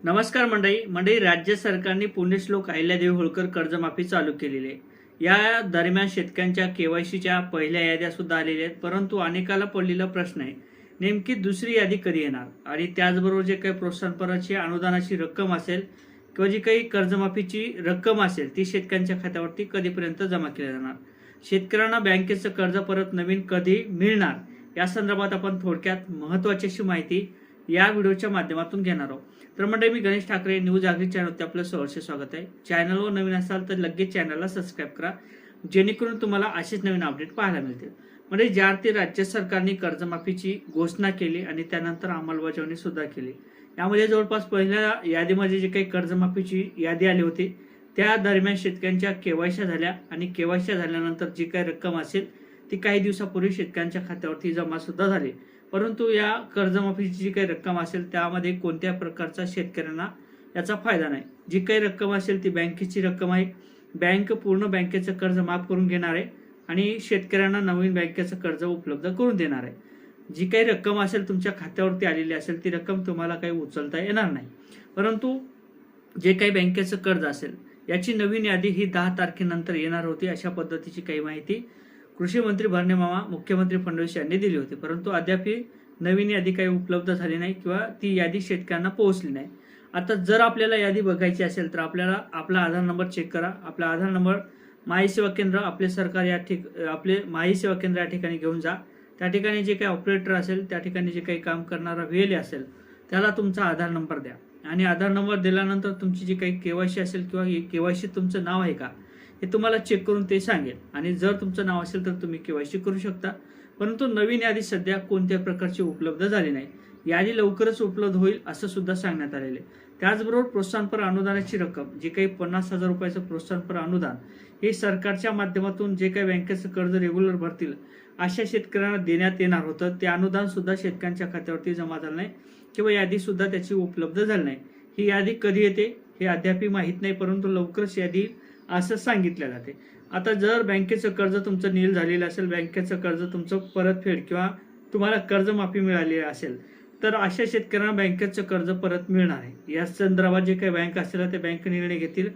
नमस्कार मंडळी राज्य सरकारने पुण्यश्लोक अहिल्यादेवी होळकर कर्जमाफी चालू केलेली आहे। या दरम्यान शेतकऱ्यांच्या केवायसीच्या पहिल्या याद्या सुद्धा आलेल्या आहेत, परंतु अनेकाला पडलेला प्रश्न आहे नेमकी दुसरी यादी कधी येणार आणि त्याचबरोबर जे काही प्रोत्साहनपराची अनुदानाची रक्कम असेल किंवा जी काही कर्जमाफीची रक्कम असेल ती शेतकऱ्यांच्या खात्यावरती कधीपर्यंत जमा केली जाणार, शेतकऱ्यांना बँकेचं कर्ज परत नवीन कधी मिळणार या संदर्भात आपण थोडक्यात महत्त्वाची अशी माहिती या व्हिडिओच्या माध्यमातून घेणार आहोत। तर मंडळी, मी गणेश ठाकरे, न्यूज आगरी चॅनलवरती आपलं सहर्ष स्वागत आहे। चॅनलवर नवीन असाल तर लगेच चॅनलला सबस्क्राईब करा, जेणेकरून तुम्हाला असेच नवीन अपडेट पाहायला मिळतील। म्हणजे ज्या अर्थी राज्य सरकारने कर्जमाफीची घोषणा केली आणि त्यानंतर अंमलबजावणी सुद्धा केली, यामध्ये जवळपास पहिल्या यादीमध्ये जी काही कर्जमाफीची यादी आली होती त्या दरम्यान शेतकऱ्यांच्या केवायसी झाल्या आणि केवायसी झाल्यानंतर जी काही रक्कम असेल ती काही दिवसापूर्वी शेतकऱ्यांच्या खात्यावरती जमा सुद्धा झाली। परंतु या कर्जमाफीची जी काही रक्कम असेल त्यामध्ये कोणत्या प्रकारचा शेतकऱ्यांना याचा फायदा नाही। जी काही रक्कम असेल ती बँकेची रक्कम आहे, बँक पूर्ण बँकेचं कर्ज माफ करून घेणार आहे आणि शेतकऱ्यांना नवीन बँकेचं कर्ज उपलब्ध करून देणार आहे। जी काही रक्कम असेल तुमच्या खात्यावरती आलेली असेल ती रक्कम तुम्हाला काही उचलता येणार नाही, परंतु जे काही बँकेचं कर्ज असेल याची नवीन यादी ही 10 तारखेनंतर येणार होती, अशा पद्धतीची काही माहिती कृषी मंत्री भरणे मामा, मुख्यमंत्री फडणवीस यांनी दिली होती। परंतु अद्याप नवीन यादी काही उपलब्ध झाली नाही किंवा ती यादी शेतकऱ्यांना पोहोचली नाही। आता जर आपल्याला यादी बघायची असेल तर आपल्याला आपला आधार नंबर चेक करा। आपला आधार नंबर माई सेवा केंद्र, आपले सरकार आपले माई सेवा केंद्र या ठिकाणी घेऊन जा। त्या ठिकाणी जे काही ऑपरेटर असेल, त्या ठिकाणी जे काही काम करणारा व्हीएलए असेल त्याला तुमचा आधार नंबर द्या आणि आधार नंबर दिल्यानंतर तुमची जी काही केवायसी असेल किंवा केवायसी तुमचं नाव आहे का हे तुम्हाला चेक करून ते सांगेल आणि जर तुमचं नाव असेल तर तुम्ही केवायसी करू शकता। परंतु नवीन यादी सध्या कोणत्या प्रकारची उपलब्ध झाली नाही, यादी लवकरच उपलब्ध होईल असं सुद्धा सांगण्यात आलेले। त्याचबरोबर प्रोत्साहनपर अनुदानाची रक्कम, जे काही 50,000 रुपयाचं प्रोत्साहनपर अनुदान हे सरकारच्या माध्यमातून जे काही बँकेचं कर्ज रेग्युलर भरतील अशा शेतकऱ्यांना देण्यात येणार होतं, ते अनुदान सुद्धा शेतकऱ्यांच्या खात्यावरती जमा झालं नाही किंवा यादी सुद्धा त्याची उपलब्ध झाली नाही। ही यादी कधी येते हे अद्याप माहीत नाही, परंतु लवकरच यादी असं सांगितलं जाते। आता जर बँकेचं कर्ज तुमचं नील झालेलं असेल, बँकेचं कर्ज तुमचं परतफेड किंवा तुम्हाला कर्जमाफी मिळाली असेल तर अशा शेतकऱ्यांना बँकेचं कर्ज परत मिळणार आहे। या संदर्भात जे काही बँक असेल ते बँक निर्णय घेतील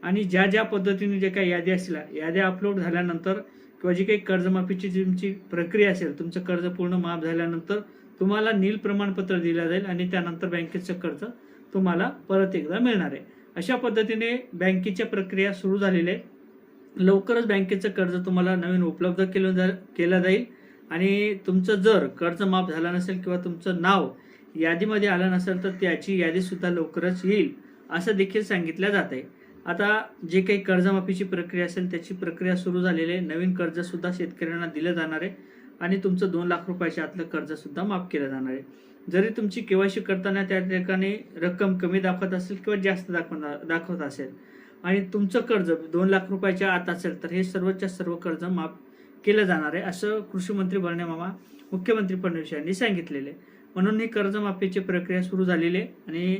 आणि ज्या ज्या पद्धतीने जे काही यादी असतील, याद्या अपलोड झाल्यानंतर किंवा जी काही कर्जमाफीची तुमची प्रक्रिया असेल, तुमचं कर्ज पूर्ण माफ झाल्यानंतर तुम्हाला नील प्रमाणपत्र दिलं जाईल आणि त्यानंतर बँकेचं कर्ज तुम्हाला परत एकदा मिळणार आहे। अशा पद्धतीने बँकेच्या प्रक्रिया सुरू झालेल्या आहे। लवकरच बँकेचं कर्ज तुम्हाला नवीन उपलब्ध केलं जाईल आणि तुमचं जर कर्ज माफ झालं नसेल किंवा तुमचं नाव यादीमध्ये आलं नसेल तर त्याची यादी सुद्धा लवकरच येईल असं देखील सांगितलं जात आहे। आता जे काही कर्जमाफीची प्रक्रिया असेल त्याची प्रक्रिया सुरू झालेली आहे। नवीन कर्ज सुद्धा शेतकऱ्यांना दिलं जाणार आहे आणि तुमचं 2 लाख रुपयाच्या आतलं कर्ज सुद्धा माफ केलं जाणार आहे। जरी तुमची केवायसी करताना त्या ठिकाणी रक्कम कमी दाखवत असेल किंवा जास्त दाखवत असेल आणि तुमचं कर्ज 2 लाख रुपयाच्या आत असेल तर हे सर्वच्या सर्व कर्ज माफ केलं जाणार आहे, असं कृषी मंत्री भरणे मामा, मुख्यमंत्री फडणवीस यांनी सांगितलेले। म्हणून ही कर्जमाफीची प्रक्रिया सुरू झालेली आहे आणि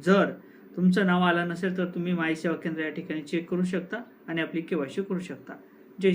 जर तुमचं नाव आलं नसेल तर तुम्ही माई सेवा केंद्र या ठिकाणी चेक करू शकता आणि आपली केवायसी करू शकता। जय श्री